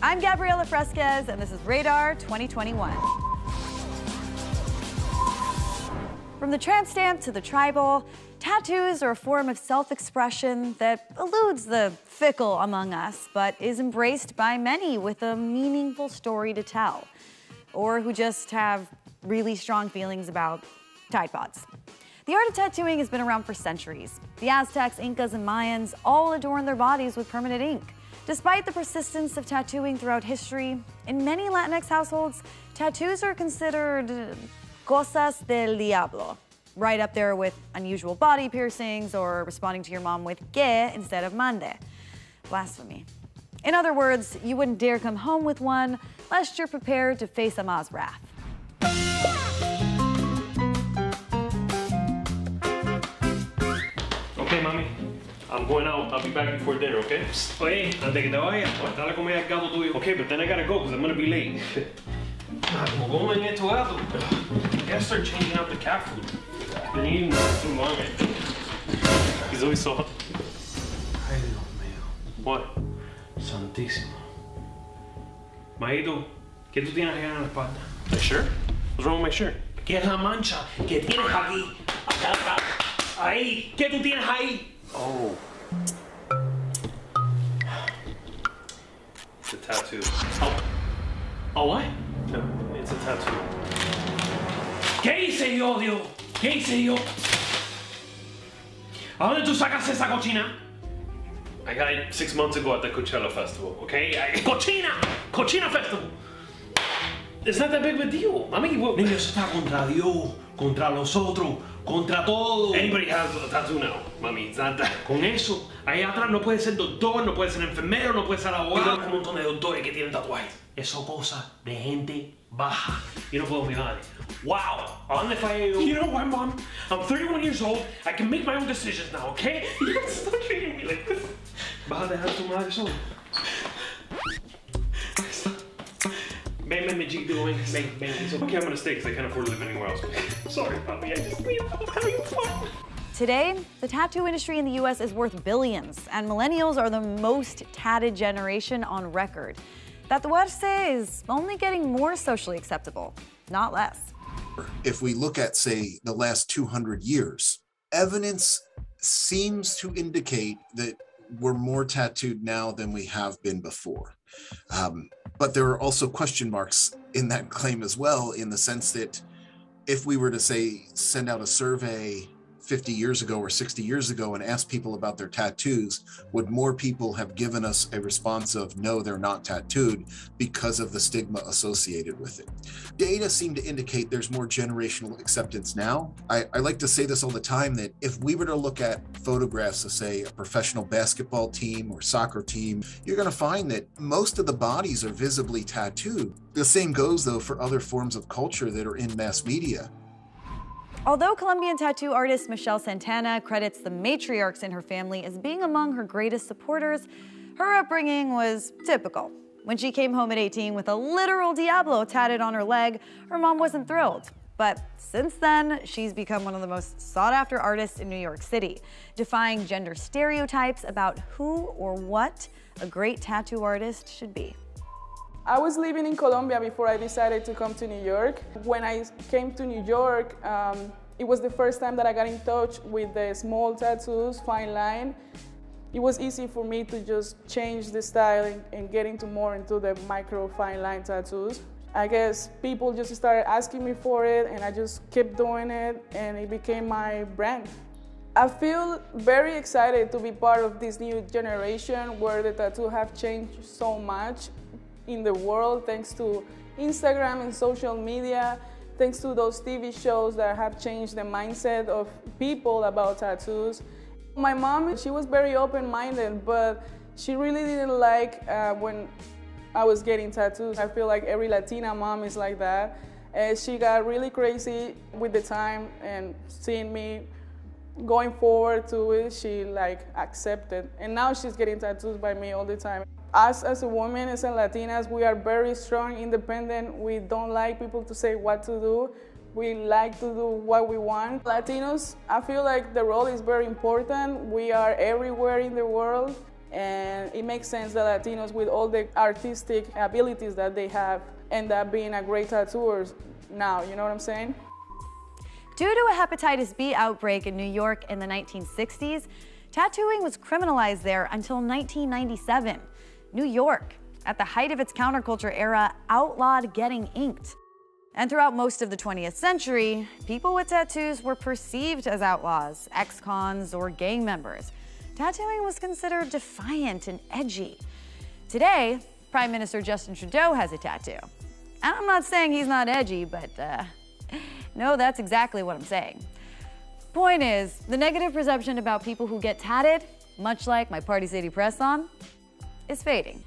I'm Gabriela Fresquez, and this is Radar 2021. From the tramp stamp to the tribal, tattoos are a form of self-expression that eludes the fickle among us, but is embraced by many with a meaningful story to tell, or who just have really strong feelings about Tide Pods. The art of tattooing has been around for centuries. The Aztecs, Incas, and Mayans all adorned their bodies with permanent ink. Despite the persistence of tattooing throughout history, in many Latinx households, tattoos are considered cosas del diablo, right up there with unusual body piercings or responding to your mom with que instead of mande. Blasphemy. In other words, you wouldn't dare come home with one lest you're prepared to face Ama's wrath. Okay, mommy. I'm going out. I'll be back before dinner, okay? Oye, antes que te vayas, está la comida del gato tuyo. Okay, but then I gotta go because I'm gonna be late. Como comen estos gatos. I gotta start changing out the cat food. Been eating too long. He's always so hot. Ay, Dios mío. What? Santísimo. Maito, ¿qué tú tienes allá en la espalda? My shirt? What's wrong with my shirt? ¿Qué es la mancha que tienes aquí? Acá, acá. Ahí. ¿Qué tú tienes ahí? Oh. It's a tattoo. Oh, what? No, it's a tattoo. ¿Qué hice yo, Dios? ¿Qué hice yo? ¿A dónde tú sacas esa cochina? I got it 6 months ago at the Coachella Festival, okay? ¡Cochina! ¡Cochina Festival! It's not that big of a deal. I mean, Niño, eso está contra Dios, contra los otros, contra todo. anybody has a tattoo now, mommy. It's not that. Con eso, ahí atrás no puede ser doctor, no puede ser enfermero, no puede ser abogado. Hay un montón de doctores que tienen tatuajes. Eso cosa de gente baja. Yo no puedo mirar. Wow, ¿a dónde fallé yo? You know what, Mom? I'm 31 years old. I can make my own decisions now, okay? You have to stop treating me like this. ¿Vas a dejar a tu madre sola? Ven, it's okay, I'm gonna stay because I can't afford to live anywhere else. Sorry, mommy, I'm having fun. Today, the tattoo industry in the US is worth billions, and millennials are the most tatted generation on record. Tatuarse is only getting more socially acceptable, not less. If we look at, say, the last 200 years, evidence seems to indicate that we're more tattooed now than we have been before. But there are also question marks in that claim as well, in the sense that if we were to, say, send out a survey 50 years ago or 60 years ago and ask people about their tattoos, would more people have given us a response of no, they're not tattooed because of the stigma associated with it? Data seem to indicate there's more generational acceptance now. I like to say this all the time, that if we were to look at photographs of, say, a professional basketball team or soccer team, you're going to find that most of the bodies are visibly tattooed. The same goes, though, for other forms of culture that are in mass media. Although Colombian tattoo artist Michelle Santana credits the matriarchs in her family as being among her greatest supporters, her upbringing was typical. When she came home at 18 with a literal Diablo tatted on her leg, her mom wasn't thrilled. But since then, she's become one of the most sought-after artists in New York City, defying gender stereotypes about who or what a great tattoo artist should be. I was living in Colombia before I decided to come to New York. When I came to New York, it was the first time that I got in touch with the small tattoos, fine line. It was easy for me to just change the style and get more into the micro fine line tattoos. I guess people just started asking me for it, and I just kept doing it, and it became my brand. I feel very excited to be part of this new generation where the tattoo have changed so much in the world, thanks to Instagram and social media, thanks to those TV shows that have changed the mindset of people about tattoos. My mom, she was very open-minded, but she really didn't like when I was getting tattoos. I feel like every Latina mom is like that. She got really crazy with the time, and seeing me going forward to it, she accepted. And now she's getting tattoos by me all the time. Us as a woman, as a Latinas, we are very strong, independent. We don't like people to say what to do. We like to do what we want. Latinos, I feel like the role is very important. We are everywhere in the world. And it makes sense that Latinos, with all the artistic abilities that they have, end up being a great tattooers now, you know what I'm saying? Due to a hepatitis B outbreak in New York in the 1960s, tattooing was criminalized there until 1997. New York, at the height of its counterculture era, outlawed getting inked. And throughout most of the 20th century, people with tattoos were perceived as outlaws, ex-cons, or gang members. Tattooing was considered defiant and edgy. Today, Prime Minister Justin Trudeau has a tattoo. And I'm not saying he's not edgy, but no, that's exactly what I'm saying. Point is, the negative perception about people who get tatted, much like my Party City press-on, is fading.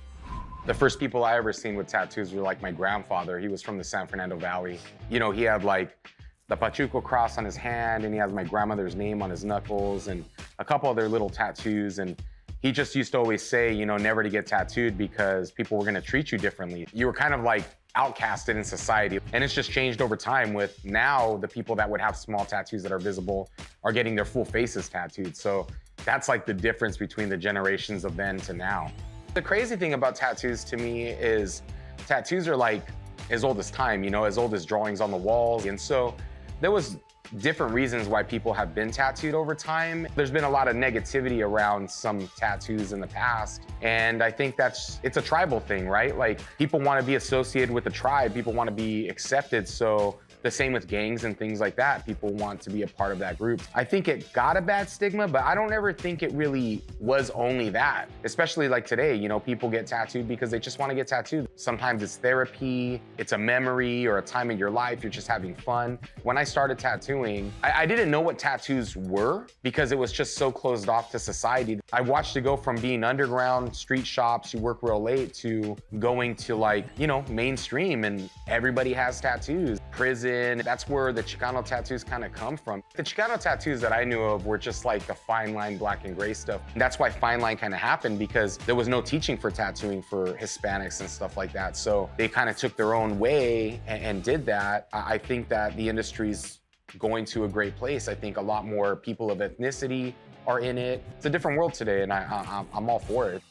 The first people I ever seen with tattoos were like my grandfather. He was from the San Fernando Valley. You know, he had like the Pachuco cross on his hand, and he has my grandmother's name on his knuckles and a couple other little tattoos. And he just used to always say, you know, never to get tattooed because people were gonna treat you differently. You were kind of like outcasted in society. And it's just changed over time with now the people that would have small tattoos that are visible are getting their full faces tattooed. So that's like the difference between the generations of then to now. The crazy thing about tattoos to me is tattoos are like as old as time, you know, as old as drawings on the walls. And so there was different reasons why people have been tattooed over time. There's been a lot of negativity around some tattoos in the past. And I think it's a tribal thing, right? Like people want to be associated with a tribe, people want to be accepted. So the same with gangs and things like that. People want to be a part of that group. I think it got a bad stigma, but I don't ever think it really was only that. Especially like today, you know, people get tattooed because they just want to get tattooed. Sometimes it's therapy, it's a memory or a time in your life, you're just having fun. When I started tattooing, I didn't know what tattoos were because it was just so closed off to society. I watched it go from being underground, street shops, you work real late, to going to like, you know, mainstream, and everybody has tattoos. Prison, that's where the Chicano tattoos kind of come from. The Chicano tattoos that I knew of were just like the fine line black and gray stuff. And that's why fine line kind of happened, because there was no teaching for tattooing for Hispanics and stuff like that. So they kind of took their own way and did that. I think that the industry's going to a great place. I think a lot more people of ethnicity are in it. It's a different world today, and I'm all for it.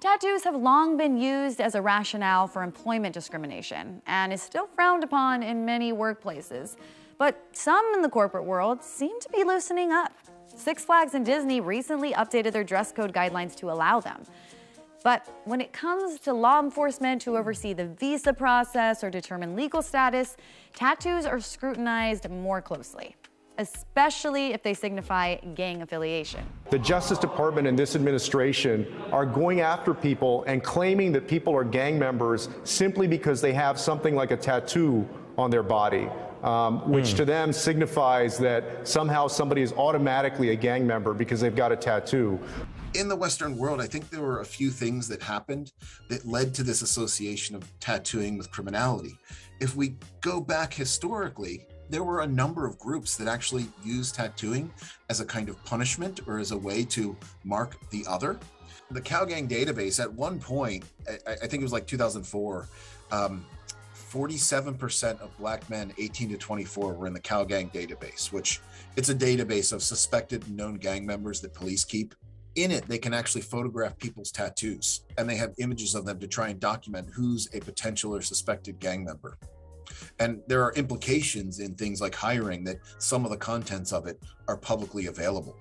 Tattoos have long been used as a rationale for employment discrimination and is still frowned upon in many workplaces. But some in the corporate world seem to be loosening up. Six Flags and Disney recently updated their dress code guidelines to allow them. But when it comes to law enforcement to oversee the visa process or determine legal status, tattoos are scrutinized more closely, especially if they signify gang affiliation. The Justice Department and this administration are going after people and claiming that people are gang members simply because they have something like a tattoo on their body, which to them signifies that somehow somebody is automatically a gang member because they've got a tattoo. In the Western world, I think there were a few things that happened that led to this association of tattooing with criminality. If we go back historically, there were a number of groups that actually used tattooing as a kind of punishment or as a way to mark the other. The Cow Gang database, at one point, I think it was like 2004, 47% of black men 18 to 24 were in the Cow Gang database, which it's a database of suspected and known gang members that police keep. In it, they can actually photograph people's tattoos, and they have images of them to try and document who's a potential or suspected gang member. And there are implications in things like hiring that some of the contents of it are publicly available.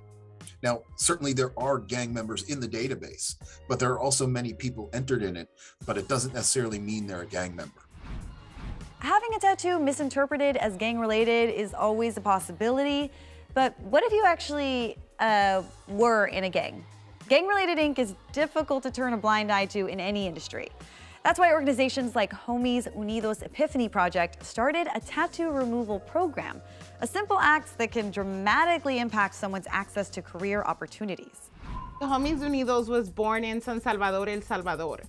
Now, certainly there are gang members in the database, but there are also many people entered in it, but it doesn't necessarily mean they're a gang member. Having a tattoo misinterpreted as gang-related is always a possibility, but what if you actually were in a gang? Gang-related ink is difficult to turn a blind eye to in any industry. That's why organizations like Homies Unidos Epiphany Project started a tattoo removal program, a simple act that can dramatically impact someone's access to career opportunities. Homies Unidos was born in San Salvador, El Salvador.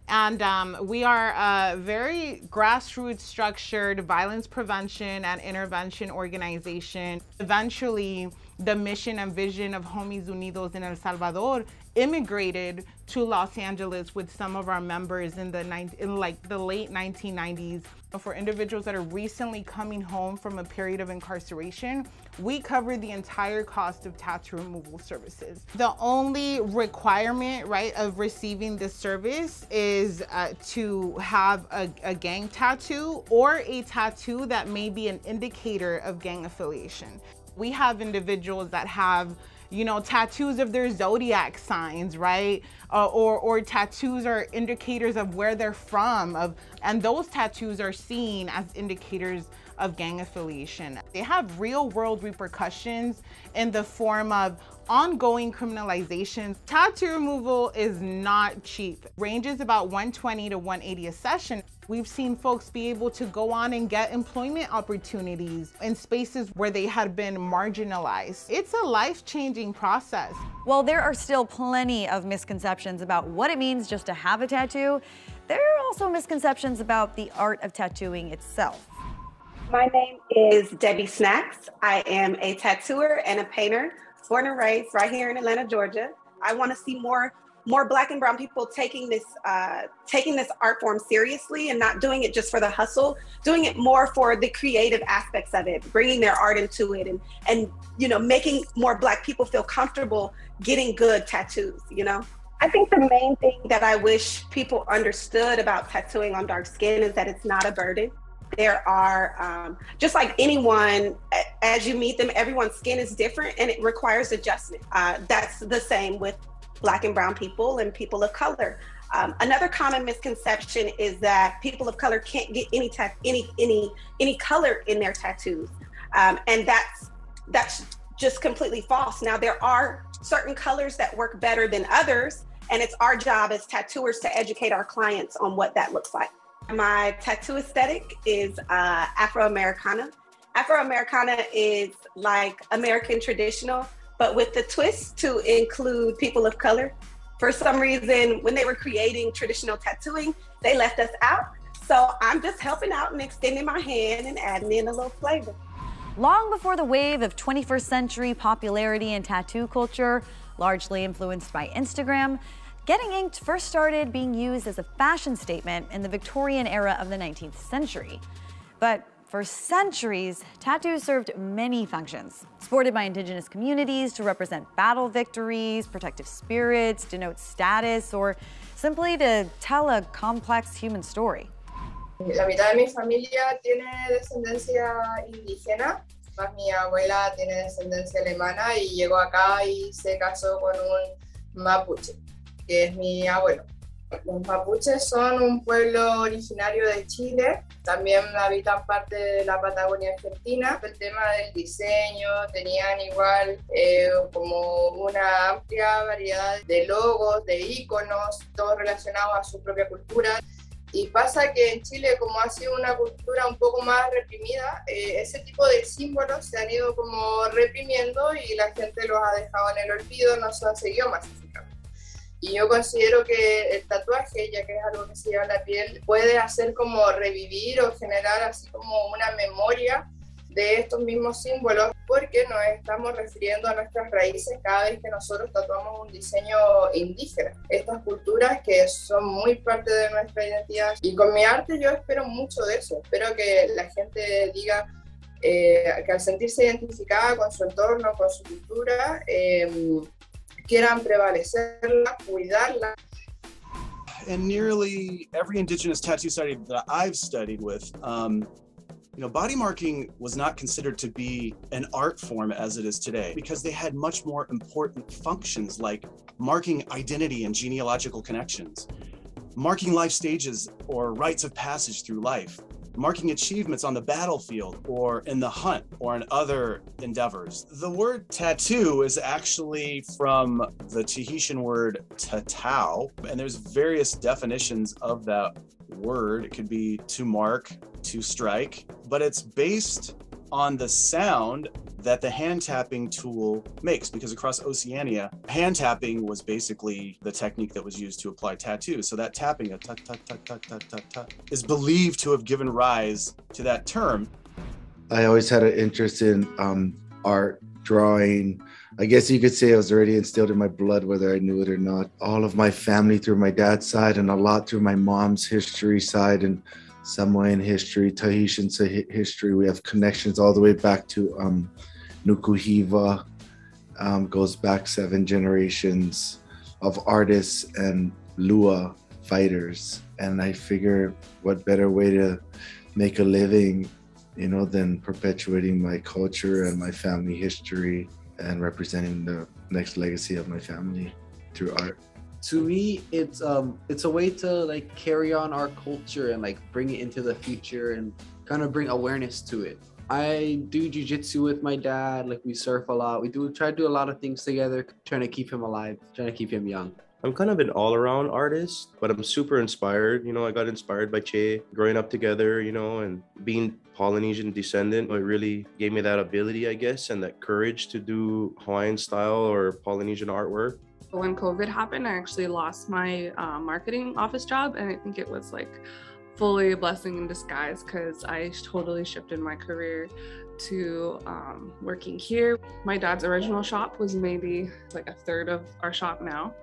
And we are a very grassroots structured violence prevention and intervention organization. Eventually, the mission and vision of Homies Unidos in El Salvador, immigrated to Los Angeles with some of our members in the late 1990s. For individuals that are recently coming home from a period of incarceration, we cover the entire cost of tattoo removal services. The only requirement, right, of receiving this service is to have a gang tattoo or a tattoo that may be an indicator of gang affiliation. We have individuals that have, you know, tattoos of their zodiac signs, right? Or tattoos are indicators of where they're from, and those tattoos are seen as indicators of gang affiliation. They have real world repercussions in the form of ongoing criminalization. Tattoo removal is not cheap. Ranges about $120 to $180 a session. We've seen folks be able to go on and get employment opportunities in spaces where they had been marginalized. It's a life-changing process. While there are still plenty of misconceptions about what it means just to have a tattoo, there are also misconceptions about the art of tattooing itself. My name is Debbie Snacks. I am a tattooer and a painter, born and raised right here in Atlanta, Georgia. I want to see more Black and brown people taking this art form seriously and not doing it just for the hustle, doing it more for the creative aspects of it, bringing their art into it, and you know, making more Black people feel comfortable getting good tattoos, you know? I think the main thing that I wish people understood about tattooing on dark skin is that it's not a burden. There are, just like anyone, as you meet them, everyone's skin is different and it requires adjustment. That's the same with Black and brown people and people of color. Another common misconception is that people of color can't get any color in their tattoos. And that's just completely false. Now, there are certain colors that work better than others, and it's our job as tattooers to educate our clients on what that looks like. My tattoo aesthetic is Afro-Americana. Afro-Americana is like American traditional, but with the twist to include people of color. For some reason, when they were creating traditional tattooing, they left us out. So I'm just helping out and extending my hand and adding in a little flavor. Long before the wave of 21st century popularity in tattoo culture, largely influenced by Instagram, getting inked first started being used as a fashion statement in the Victorian era of the 19th century. But for centuries, tattoos served many functions, sported by indigenous communities to represent battle victories, protective spirits, denote status, or simply to tell a complex human story. La mitad de mi familia tiene descendencia indígena, más mi abuela tiene descendencia alemana y llegó acá y se casó con un mapuche, que es mi abuelo. Los mapuches son un pueblo originario de Chile, también habitan parte de la Patagonia Argentina. El tema del diseño, tenían igual como una amplia variedad de logos, de íconos, todos relacionados a su propia cultura. Y pasa que en Chile, como ha sido una cultura un poco más reprimida, ese tipo de símbolos se han ido como reprimiendo y la gente los ha dejado en el olvido, no se han seguido masificando. Y yo considero que el tatuaje, ya que es algo que se lleva en la piel, puede hacer como revivir o generar así como una memoria de estos mismos símbolos, porque nos estamos refiriendo a nuestras raíces cada vez que nosotros tatuamos un diseño indígena. Estas culturas que son muy parte de nuestra identidad. Y con mi arte yo espero mucho de eso. Espero que la gente diga que al sentirse identificada con su entorno, con su cultura, quieran prevalecerla, cuidarla. In nearly every indigenous tattoo study that I've studied with, body marking was not considered to be an art form as it is today because they had much more important functions like marking identity and genealogical connections, marking life stages or rites of passage through life, marking achievements on the battlefield or in the hunt or in other endeavors. The word tattoo is actually from the Tahitian word tatau, and there's various definitions of that word. It could be to mark, to strike, but it's based on the sound that the hand tapping tool makes, because across Oceania, hand tapping was basically the technique that was used to apply tattoos. So that tapping, a tut, tut, tut, tut, tut, tut, tut, is believed to have given rise to that term. I always had an interest in art drawing. I guess you could say it was already instilled in my blood, whether I knew it or not. All of my family through my dad's side and a lot through my mom's history side and Samoan history, Tahitian history. We have connections all the way back to Nukuhiva. Goes back 7 generations of artists and Lua fighters. And I figure what better way to make a living, you know, than perpetuating my culture and my family history and representing the next legacy of my family through art. To me, it's a way to like carry on our culture and like bring it into the future and kind of bring awareness to it. I do jiu-jitsu with my dad, like we surf a lot. We try to do a lot of things together, trying to keep him alive, trying to keep him young. I'm kind of an all-around artist, but I'm super inspired. You know, I got inspired by Che growing up together, you know, and being Polynesian descendant. It really gave me that ability, I guess, and that courage to do Hawaiian style or Polynesian artwork. When COVID happened, I actually lost my marketing office job, and I think it was like fully a blessing in disguise because I totally shifted my career to working here. My dad's original shop was maybe like a third of our shop now.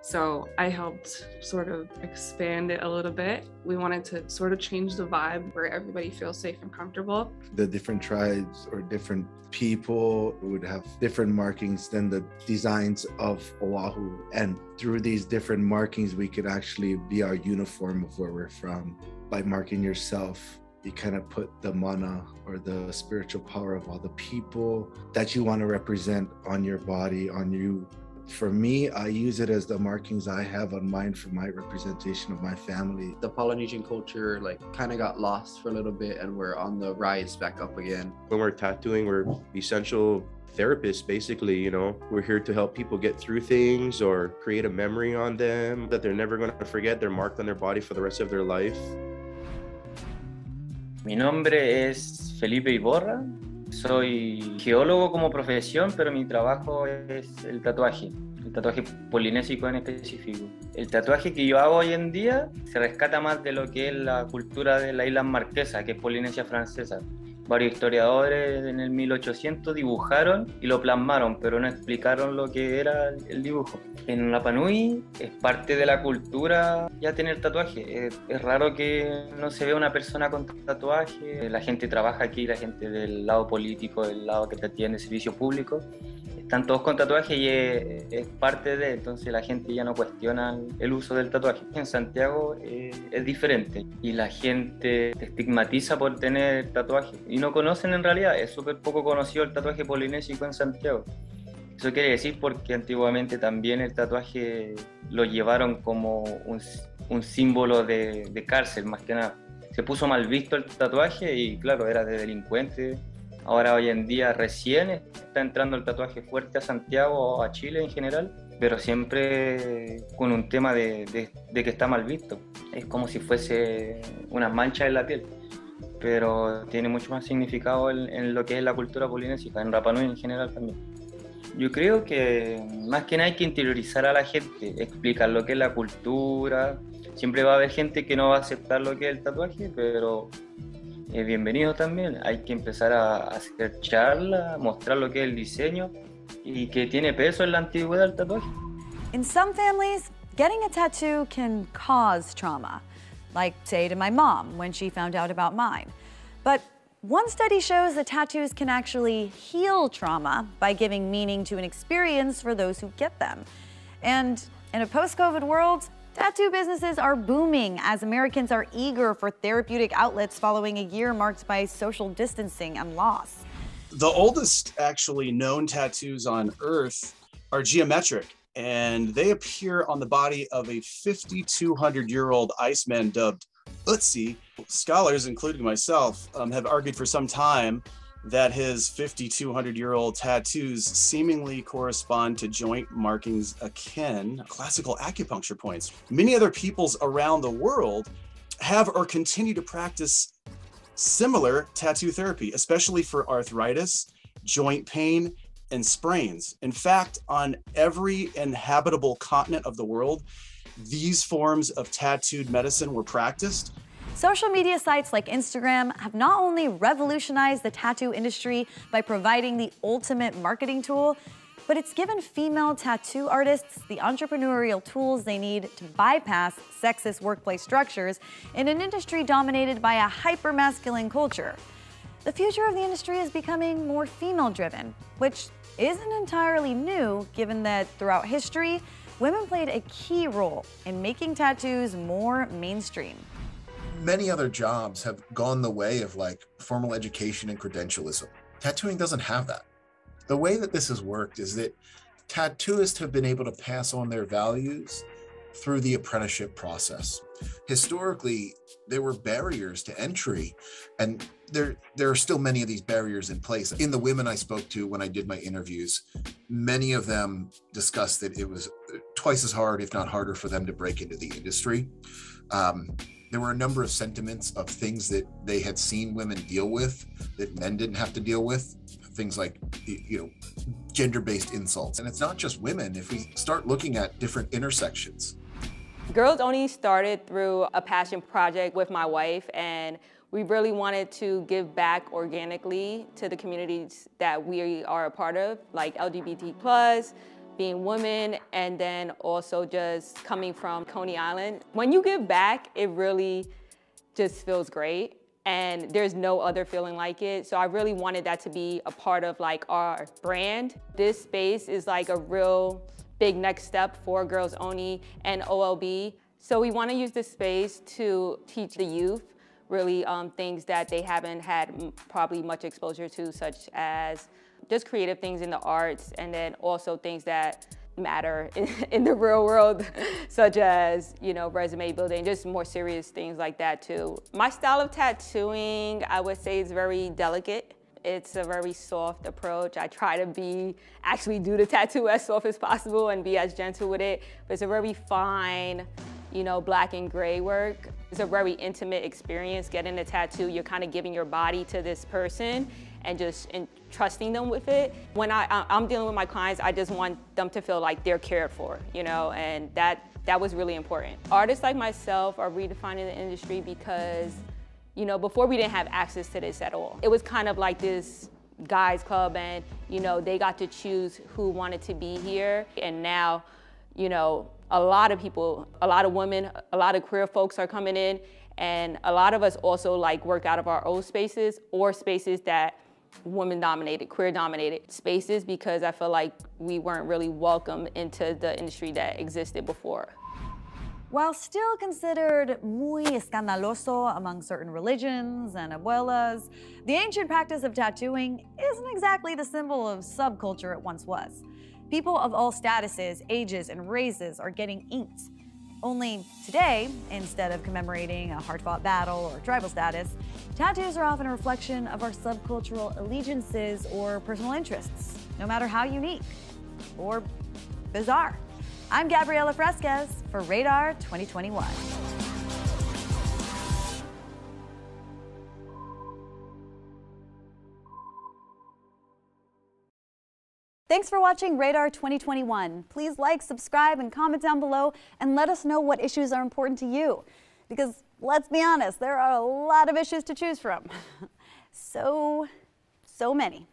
So I helped sort of expand it a little bit. We wanted to sort of change the vibe where everybody feels safe and comfortable. The different tribes or different people would have different markings than the designs of Oahu. And through these different markings, we could actually be our uniform of where we're from. By marking yourself, you kind of put the mana or the spiritual power of all the people that you want to represent on your body, on you. For me, I use it as the markings I have on mine for my representation of my family. The Polynesian culture like kind of got lost for a little bit and we're on the rise back up again. When we're tattooing, we're essential therapists, basically, you know. We're here to help people get through things or create a memory on them that they're never going to forget. They're marked on their body for the rest of their life. Mi nombre es Felipe Iborra, soy geólogo como profesión, pero mi trabajo es el tatuaje polinésico en específico. El tatuaje que yo hago hoy en día se rescata más de lo que es la cultura de las Islas Marquesas, que es Polinesia francesa. Varios historiadores en el 1800 dibujaron y lo plasmaron, pero no explicaron lo que era el dibujo. En Rapa Nui es parte de la cultura ya tener tatuaje. Es raro que no se vea una persona con tatuaje. La gente trabaja aquí, la gente del lado político, del lado que te atiende servicio público. Están todos con tatuaje y es parte de, entonces la gente ya no cuestiona el uso del tatuaje. En Santiago es diferente y la gente te estigmatiza por tener tatuaje y no conocen en realidad, es súper poco conocido el tatuaje polinésico en Santiago. Eso quiere decir porque antiguamente también el tatuaje lo llevaron como un símbolo de cárcel, más que nada. Se puso mal visto el tatuaje y claro, era de delincuente. Ahora hoy en día recién está entrando el tatuaje fuerte a Santiago o a Chile en general, pero siempre con un tema de que está mal visto. Es como si fuese una mancha en la piel, pero tiene mucho más significado en lo que es la cultura polinésica, en Rapa Nui en general también. Yo creo que más que nada hay que interiorizar a la gente, explicar lo que es la cultura. Siempre va a haber gente que no va a aceptar lo que es el tatuaje, pero bienvenido también. Hay que empezar a hacer charlas, mostrar lo que es el diseño y que tiene peso en la antigüedad el tatuaje. In some families, getting a tattoo can cause trauma, like say to my mom when she found out about mine. But one study shows that tattoos can actually heal trauma by giving meaning to an experience for those who get them. And in a post-COVID world, tattoo businesses are booming as Americans are eager for therapeutic outlets following a year marked by social distancing and loss. The oldest actually known tattoos on Earth are geometric, and they appear on the body of a 5,200-year-old Iceman dubbed Ötzi. Scholars, including myself, have argued for some time that his 5,200-year-old tattoos seemingly correspond to joint markings akin to classical acupuncture points. Many other peoples around the world have or continue to practice similar tattoo therapy, especially for arthritis, joint pain, and sprains. In fact, on every inhabitable continent of the world, these forms of tattooed medicine were practiced. Social media sites like Instagram have not only revolutionized the tattoo industry by providing the ultimate marketing tool, but it's given female tattoo artists the entrepreneurial tools they need to bypass sexist workplace structures in an industry dominated by a hyper-masculine culture. The future of the industry is becoming more female-driven, which isn't entirely new given that throughout history, women played a key role in making tattoos more mainstream. Many other jobs have gone the way of like formal education and credentialism. Tattooing doesn't have that. The way that this has worked is that tattooists have been able to pass on their values through the apprenticeship process. Historically, there were barriers to entry, and there are still many of these barriers in place. In the women I spoke to when I did my interviews, many of them discussed that it was twice as hard, if not harder, for them to break into the industry. There were a number of sentiments of things that they had seen women deal with that men didn't have to deal with. Things like, gender-based insults. And it's not just women. If we start looking at different intersections. Girls Only started through a passion project with my wife, and we really wanted to give back organically to the communities that we are a part of, like LGBT+, being women, and then also just coming from Coney Island. When you give back, it really just feels great. And there's no other feeling like it. So I really wanted that to be a part of like our brand. This space is like a real big next step for Girls Only and OLB. So we want to use this space to teach the youth really things that they haven't had probably much exposure to, such as just creative things in the arts, and then also things that matter in the real world, such as, resume building, just more serious things like that too. My style of tattooing, I would say, is very delicate. It's a very soft approach. I try to actually do the tattoo as soft as possible and be as gentle with it, but it's a very fine, black and gray work. It's a very intimate experience getting a tattoo. You're kind of giving your body to this person and just trusting them with it. When I'm dealing with my clients, I just want them to feel like they're cared for, and that was really important. Artists like myself are redefining the industry because, before we didn't have access to this at all. It was kind of like this guys club, and, they got to choose who wanted to be here. And now, a lot of people, a lot of women, a lot of queer folks are coming in, and a lot of us also work out of our own spaces or spaces that women-dominated, queer-dominated spaces, because I feel like we weren't really welcome into the industry that existed before. While still considered muy escandaloso among certain religions and abuelas, the ancient practice of tattooing isn't exactly the symbol of subculture it once was. People of all statuses, ages, and races are getting inked. Only today, instead of commemorating a hard-fought battle or tribal status, tattoos are often a reflection of our subcultural allegiances or personal interests, no matter how unique or bizarre. I'm Gabriela Fresquez for Radar 2021. Thanks for watching Radar 2021. Please like, subscribe, and comment down below, and let us know what issues are important to you. Because let's be honest, there are a lot of issues to choose from. So many.